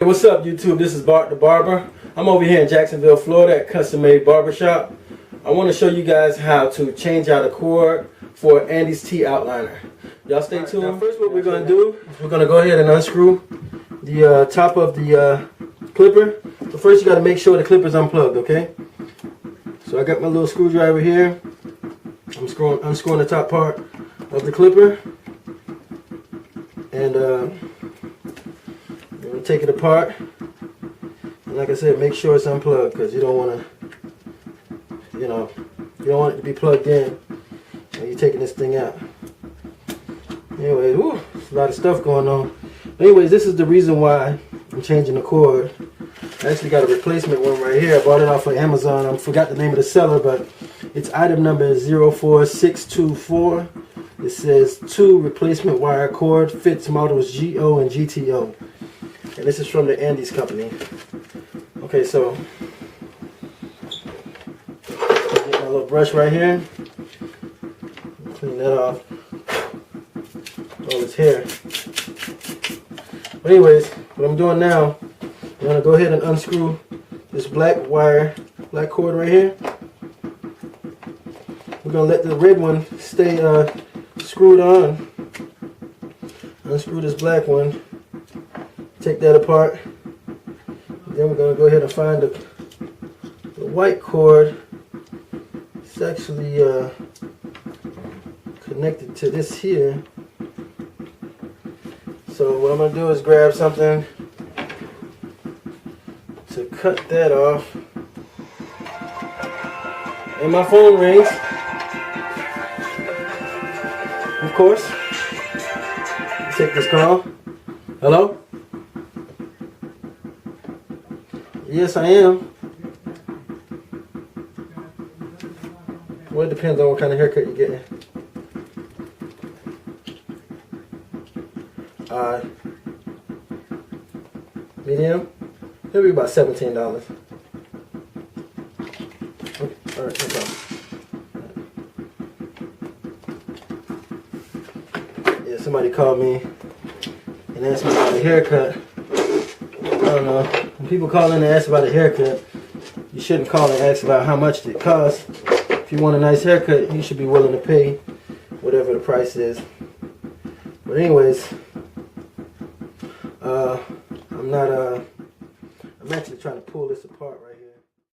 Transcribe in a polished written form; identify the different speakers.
Speaker 1: Hey, what's up, YouTube? This is Bart the Barber. I'm over here in Jacksonville, Florida at Custom Made Barbershop. I want to show you guys how to change out a cord for Andis T-outliner. Y'all stay tuned. Now first what we're going to do is we're going to go ahead and unscrew the top of the clipper. But first you got to make sure the clipper's unplugged, okay? So I got my little screwdriver here. I'm unscrewing the top part of the clipper. And we'll take it apart, and like I said, make sure it's unplugged because you don't want to, you don't want it to be plugged in when you're taking this thing out. Anyway, there's a lot of stuff going on. Anyways, this is the reason why I'm changing the cord. I actually got a replacement one right here. I bought it off of Amazon. I forgot the name of the seller, but its item number is 04624. It says 2 replacement wire cord, fits models GO and GTO. And this is from the Andis company. Okay, so get my little brush right here. Clean that off. All this hair. But anyways, what I'm doing now, I'm gonna go ahead and unscrew this black cord right here. We're gonna let the red one stay screwed on. Unscrew this black one. Take that apart. Then we're going to go ahead and find the white cord. It's actually connected to this here. So what I'm going to do is grab something to cut that off. And my phone rings. Of course. Let's take this call. Hello? Yes, I am. Well, it depends on what kind of haircut you're getting. Medium? It'll be about $17. Okay, alright, no problem. Yeah, somebody called me and asked me about a haircut. I don't know. When people call in and ask about a haircut, you shouldn't call and ask about how much it costs. If you want a nice haircut, you should be willing to pay whatever the price is. But anyways, I'm actually trying to pull this apart right